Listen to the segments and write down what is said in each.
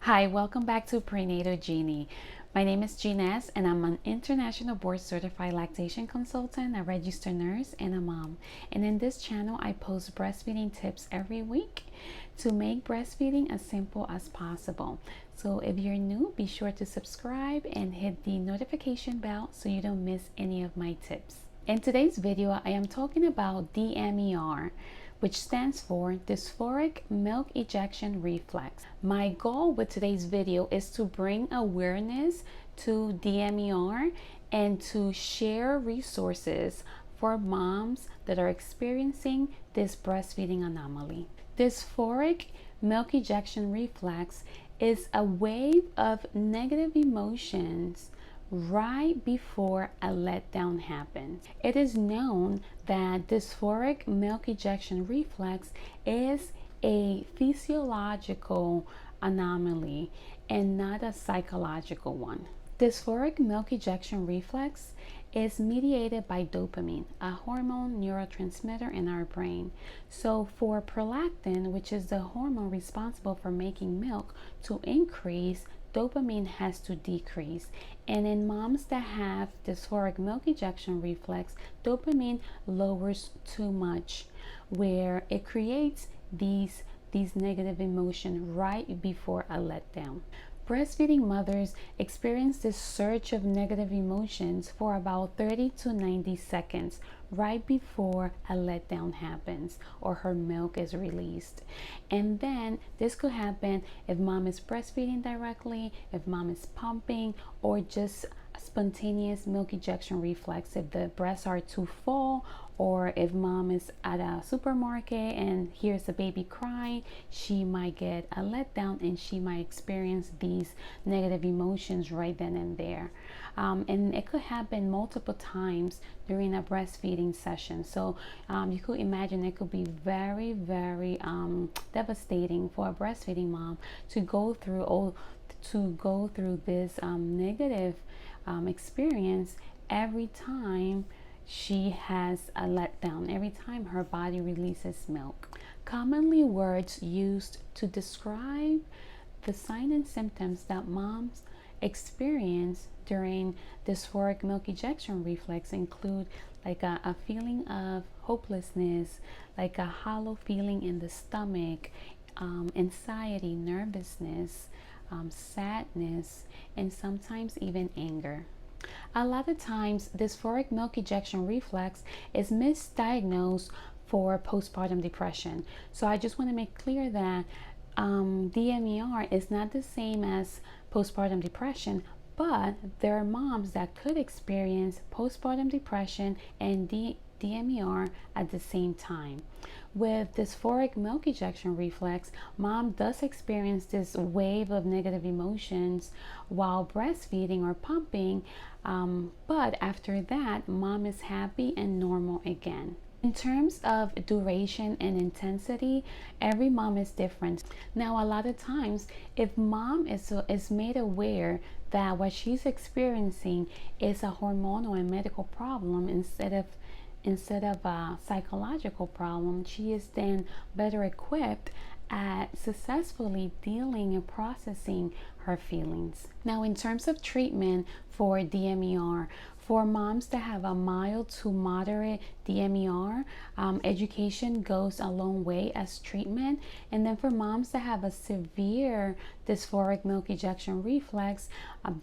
Hi, welcome back to Prenatal Yini. My name is Jeanette and I'm an international board certified lactation consultant, a registered nurse, and a mom. And in this channel, I post breastfeeding tips every week to make breastfeeding as simple as possible. So if you're new, be sure to subscribe and hit the notification bell so you don't miss any of my tips. In today's video, I am talking about DMER, which stands for Dysphoric Milk Ejection Reflex. My goal with today's video is to bring awareness to DMER and to share resources for moms that are experiencing this breastfeeding anomaly. Dysphoric milk ejection reflex is a wave of negative emotions right before a letdown happens. It is known that dysphoric milk ejection reflex is a physiological anomaly and not a psychological one. Dysphoric milk ejection reflex is mediated by dopamine, a hormone neurotransmitter in our brain. So for prolactin, which is the hormone responsible for making milk, to increase, dopamine has to decrease. And in moms that have dysphoric milk ejection reflex, dopamine lowers too much, where it creates these negative emotions right before a letdown. Breastfeeding mothers experience this surge of negative emotions for about 30 to 90 seconds right before a letdown happens or her milk is released. And then this could happen if mom is breastfeeding directly, if mom is pumping, or just spontaneous milk ejection reflex if the breasts are too full, or if mom is at a supermarket and hears a baby crying, she might get a letdown and she might experience these negative emotions right then and there. And it could happen multiple times during a breastfeeding session. So you could imagine it could be very, very devastating for a breastfeeding mom to go through this negative experience every time she has a letdown, every time her body releases milk. Commonly words used to describe the signs and symptoms that moms experience during dysphoric milk ejection reflex include like a feeling of hopelessness, like a hollow feeling in the stomach, anxiety, nervousness, sadness, and sometimes even anger. A lot of times, dysphoric milk ejection reflex is misdiagnosed for postpartum depression. So I just want to make clear that DMER is not the same as postpartum depression, but there are moms that could experience postpartum depression and DMER at the same time. With dysphoric milk ejection reflex, mom does experience this wave of negative emotions while breastfeeding or pumping, but after that, mom is happy and normal again. In terms of duration and intensity, every mom is different. Now, a lot of times, if mom is made aware that what she's experiencing is a hormonal and medical problem instead of a psychological problem, she is then better equipped at successfully dealing and processing her feelings. Now, in terms of treatment for DMER, for moms that have a mild to moderate DMER, education goes a long way as treatment. And then for moms that have a severe dysphoric milk ejection reflex,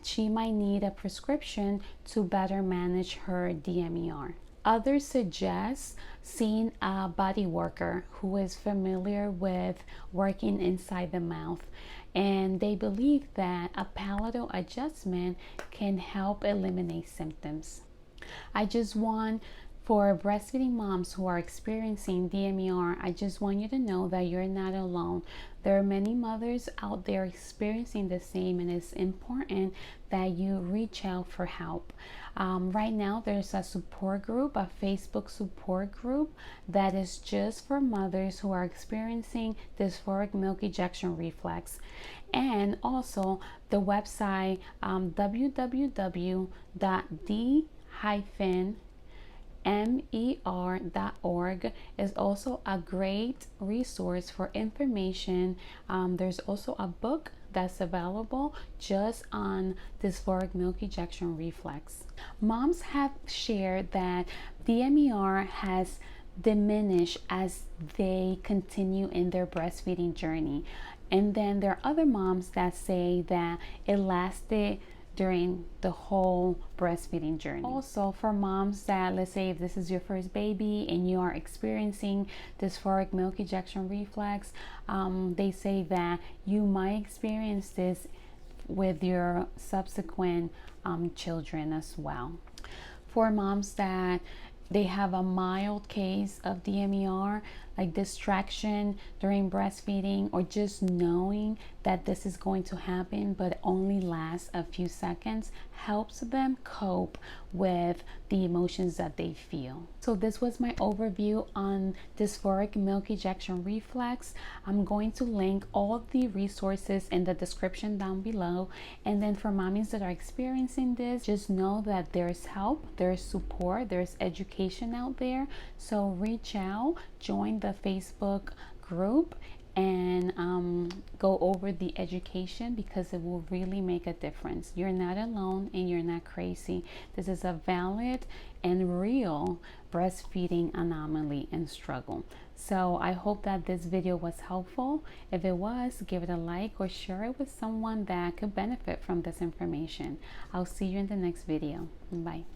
she might need a prescription to better manage her DMER. Others suggest seeing a body worker who is familiar with working inside the mouth, and they believe that a palatal adjustment can help eliminate symptoms. I just want for breastfeeding moms who are experiencing DMER, I just want you to know that you're not alone. There are many mothers out there experiencing the same, and it's important that you reach out for help. Right now, there's a support group, a Facebook support group that is just for mothers who are experiencing dysphoric milk ejection reflex. And also the website www.d-mer.org is also a great resource for information. There's also a book that's available just on dysphoric milk ejection reflex. Moms have shared that DMER has diminished as they continue in their breastfeeding journey. And then there are other moms that say that it lasted during the whole breastfeeding journey. Also, for moms that, let's say if this is your first baby and you are experiencing dysphoric milk ejection reflex, they say that you might experience this with your subsequent children as well. For moms that they have a mild case of DMER, like distraction during breastfeeding, or just knowing that this is going to happen but only lasts a few seconds, helps them cope with the emotions that they feel. So this was my overview on dysphoric milk ejection reflex. I'm going to link all the resources in the description down below. And then for mommies that are experiencing this, just know that there's help, there's support, there's education out there. So reach out, join the Facebook group, and go over the education, because it will really make a difference. You're not alone and you're not crazy. This is a valid and real breastfeeding anomaly and struggle. So I hope that this video was helpful. If it was, give it a like or share it with someone that could benefit from this information. I'll see you in the next video. Bye.